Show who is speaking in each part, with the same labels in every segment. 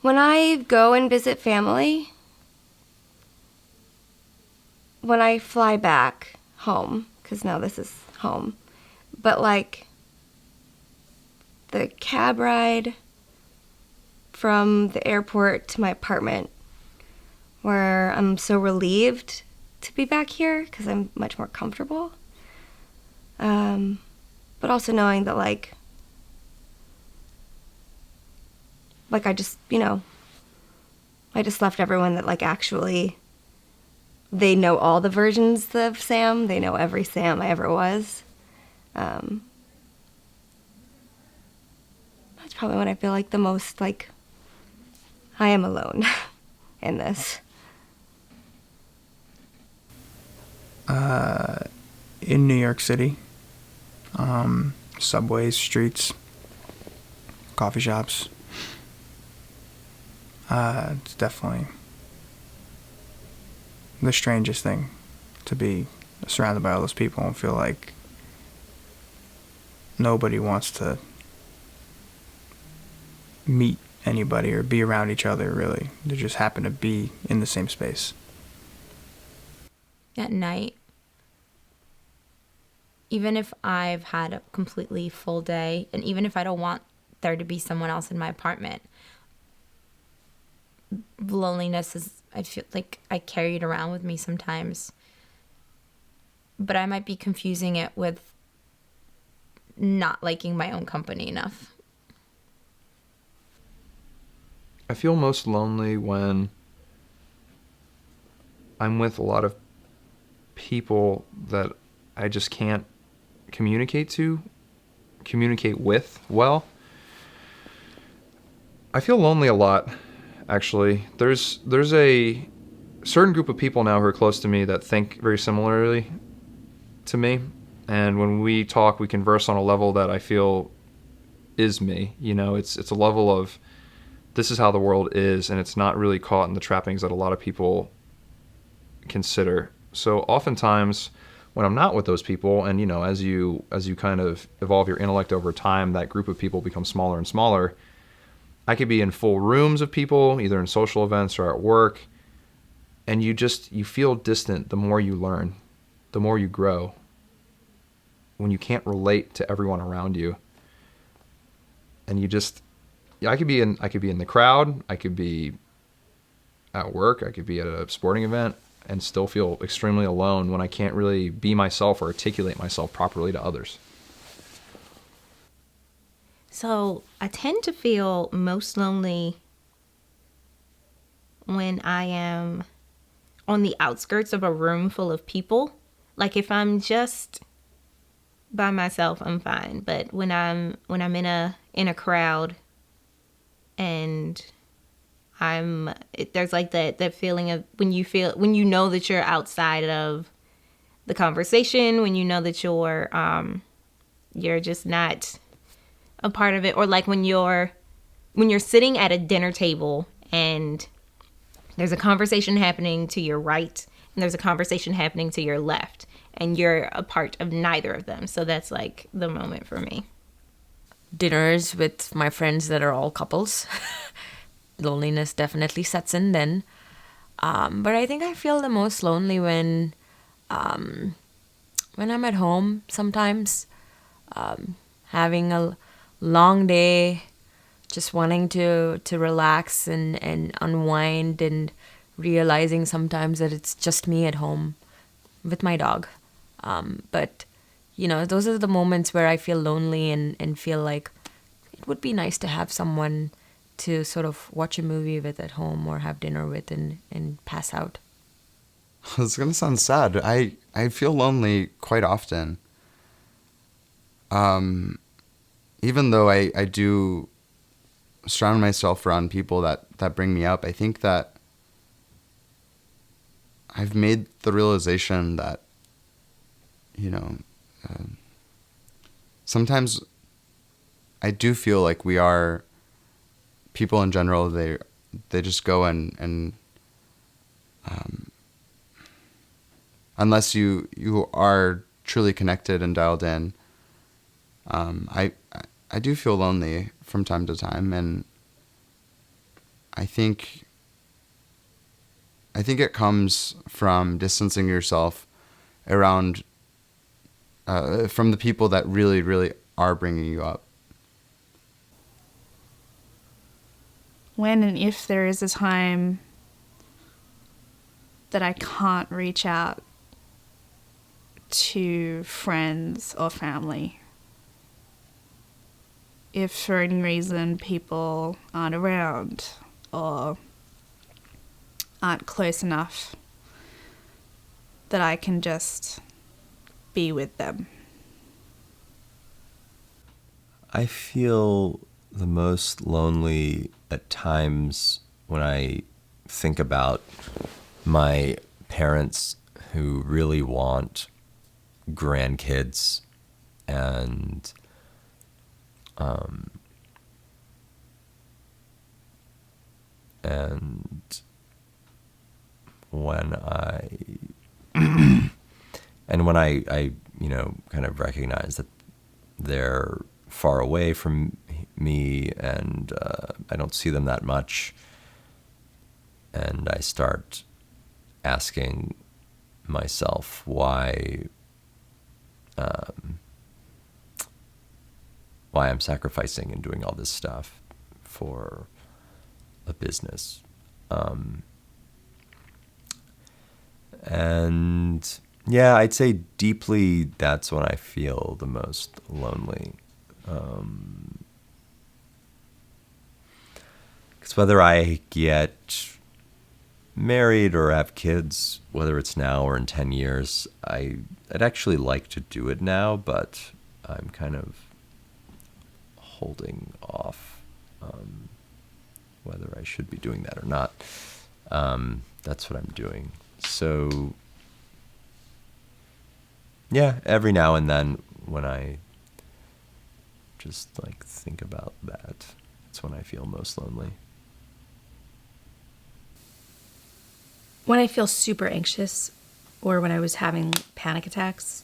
Speaker 1: When I go and visit family, when I fly back home, because now this is home, but like the cab ride from the airport to my apartment, where I'm so relieved to be back here because I'm much more comfortable. But also knowing that like I just, I just left everyone that like actually they know all the versions of Sam. They know every Sam I ever was. That's probably when I feel like the most like I am alone in this.
Speaker 2: In New York City, subways, streets, coffee shops. It's definitely the strangest thing to be surrounded by all those people and feel like nobody wants to meet anybody or be around each other, really. They just happen to be in the same space.
Speaker 3: At night, even if I've had a completely full day, and even if I don't want there to be someone else in my apartment, loneliness is, I feel like I carry it around with me sometimes. But I might be confusing it with not liking my own company enough.
Speaker 4: I feel most lonely when I'm with a lot of people that I just can't communicate with well. I feel lonely a lot, actually. There's a certain group of people now who are close to me that think very similarly to me, and when we talk, we converse on a level that I feel is me. It's a level of this is how the world is, and it's not really caught in the trappings that a lot of people consider. So oftentimes when I'm not with those people, and as you kind of evolve your intellect over time, that group of people becomes smaller and smaller. I could be in full rooms of people, either in social events or at work, and you feel distant the more you learn, the more you grow, when you can't relate to everyone around you. And I could be in the crowd, I could be at work, I could be at a sporting event, and still feel extremely alone when I can't really be myself or articulate myself properly to others.
Speaker 3: So I tend to feel most lonely when I am on the outskirts of a room full of people. Like if I'm just by myself, I'm fine. But when I'm in a crowd and there's like that feeling of when you know that you're outside of the conversation, when you know that you're just not a part of it, or like when you're sitting at a dinner table and there's a conversation happening to your right and there's a conversation happening to your left and you're a part of neither of them. So that's like the moment for me.
Speaker 5: Dinners with my friends that are all couples. Loneliness definitely sets in then. But I think I feel the most lonely when I'm at home sometimes, having a long day, just wanting to relax and unwind, and realizing sometimes that it's just me at home with my dog. But, those are the moments where I feel lonely and feel like it would be nice to have someone to sort of watch a movie with at home or have dinner with and pass out.
Speaker 6: It's going to sound sad. I feel lonely quite often. Even though I do surround myself around people that bring me up, I think that I've made the realization that, sometimes I do feel like we are, people in general, they just go and unless you are truly connected and dialed in, I do feel lonely from time to time, and I think it comes from distancing yourself around from the people that really, really are bringing you up.
Speaker 7: When and if there is a time that I can't reach out to friends or family, if for any reason people aren't around or aren't close enough that I can just be with them.
Speaker 8: I feel the most lonely at times when I think about my parents who really want grandkids, and when I kind of recognize that they're far away from me, and I don't see them that much, and I start asking myself why I'm sacrificing and doing all this stuff for a business. And yeah, I'd say deeply that's when I feel the most lonely. Because whether I get married or have kids, whether it's now or in 10 years, I'd actually like to do it now, but I'm kind of holding off whether I should be doing that or not. That's what I'm doing. So yeah, every now and then when I just like think about that, it's when I feel most lonely.
Speaker 1: When I feel super anxious, or when I was having panic attacks,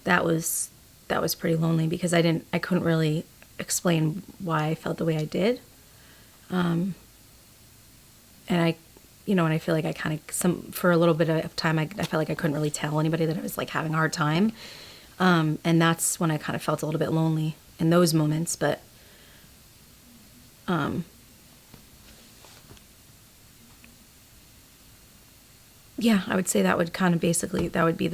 Speaker 1: that was pretty lonely, because I couldn't really explain why I felt the way I did. And I feel like I kind of, for a little bit of time, I felt like I couldn't really tell anybody that I was like having a hard time. And that's when I kind of felt a little bit lonely in those moments. But yeah, I would say that would kind of that would be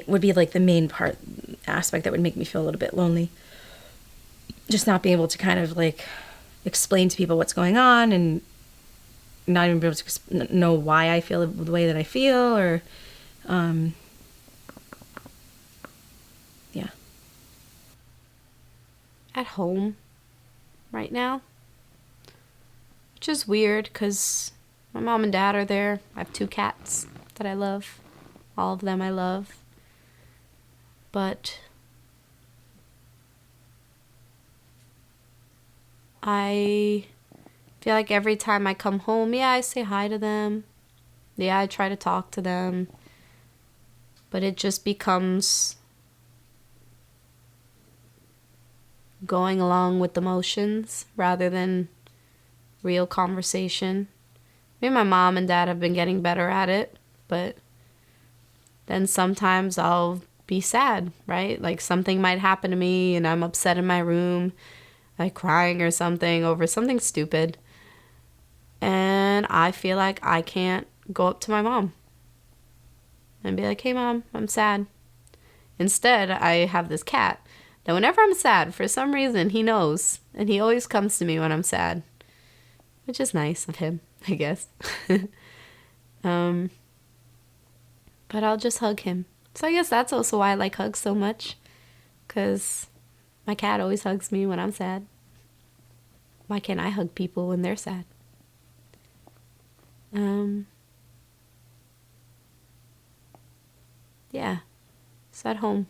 Speaker 1: would be like the main aspect that would make me feel a little bit lonely. Just not being able to kind of like explain to people what's going on, and not even be able to know why I feel the way that I feel, or yeah.
Speaker 9: At home right now, which is weird because my mom and dad are there. I have 2 cats that I love. All of them I love. But I feel like every time I come home, yeah, I say hi to them. Yeah, I try to talk to them. But it just becomes going along with the motions rather than real conversation. Maybe my mom and dad have been getting better at it, but then sometimes I'll be sad, right? Like something might happen to me and I'm upset in my room, like crying or something over something stupid. And I feel like I can't go up to my mom and be like, hey mom, I'm sad. Instead, I have this cat that whenever I'm sad, for some reason, he knows. And he always comes to me when I'm sad, which is nice of him, I guess. But I'll just hug him. So I guess that's also why I like hugs so much, because my cat always hugs me when I'm sad. Why can't I hug people when they're sad? Yeah, so at home.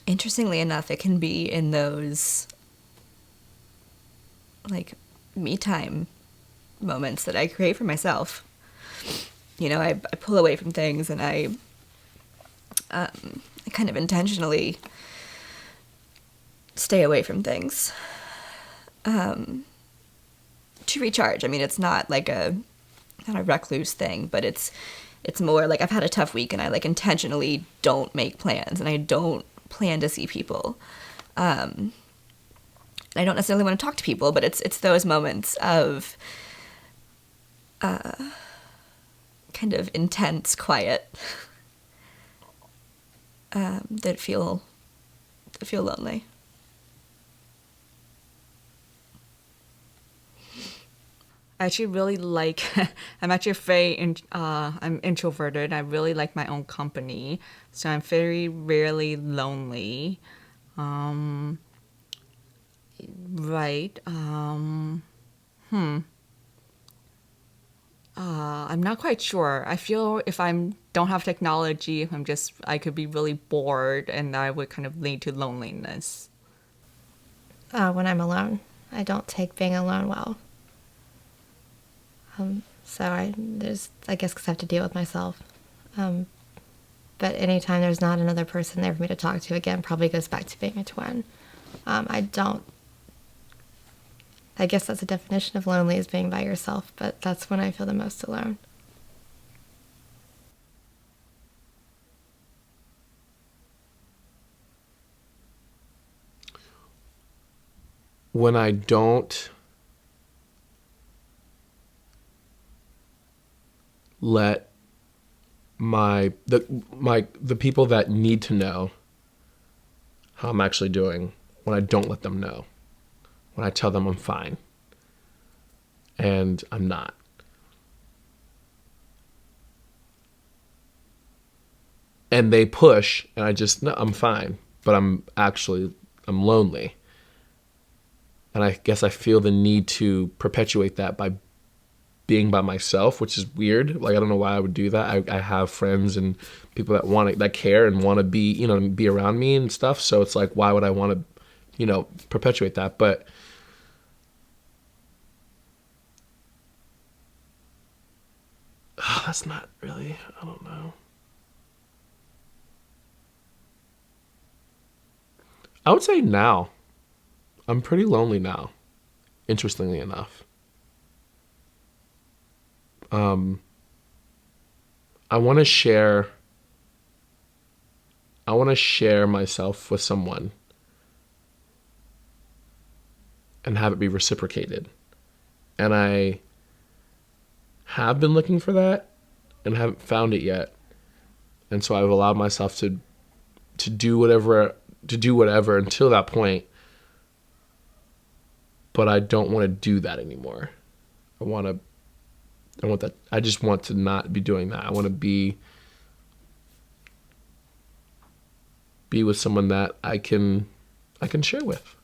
Speaker 10: Interestingly enough, it can be in those like me time moments that I create for myself. You know, I pull away from things, and I kind of intentionally stay away from things to recharge. I mean, it's not like not a recluse thing, but it's more like I've had a tough week and I like intentionally don't make plans and I don't plan to see people. I don't necessarily want to talk to people, but it's those moments of kind of intense quiet that feel lonely.
Speaker 11: I actually really like, I'm actually I'm introverted. I really like my own company. So I'm very rarely lonely. Right. I'm not quite sure. I feel if don't have technology, I could be really bored and I would kind of lead to loneliness.
Speaker 1: When I'm alone. I don't take being alone well. So I guess because I have to deal with myself. But anytime there's not another person there for me to talk to, again, probably goes back to being a twin. I guess that's the definition of lonely, is being by yourself, but that's when I feel the most alone.
Speaker 12: When I don't let the people that need to know how I'm actually doing, when I don't let them know, when I tell them I'm fine and I'm not. And they push and I just, no, I'm fine, but I'm lonely. And I guess I feel the need to perpetuate that by being by myself, which is weird. Like, I don't know why I would do that. I have friends and people that care and want to be around me and stuff. So it's like, why would I want to, perpetuate that? But that's not really, I don't know. I would say now. I'm pretty lonely now, interestingly enough. I want to share myself with someone and have it be reciprocated. And I have been looking for that and haven't found it yet. And so I've allowed myself to do whatever until that point. But I don't want to do that anymore. I want that. I just want to not be doing that. I want to be with someone that I can share with.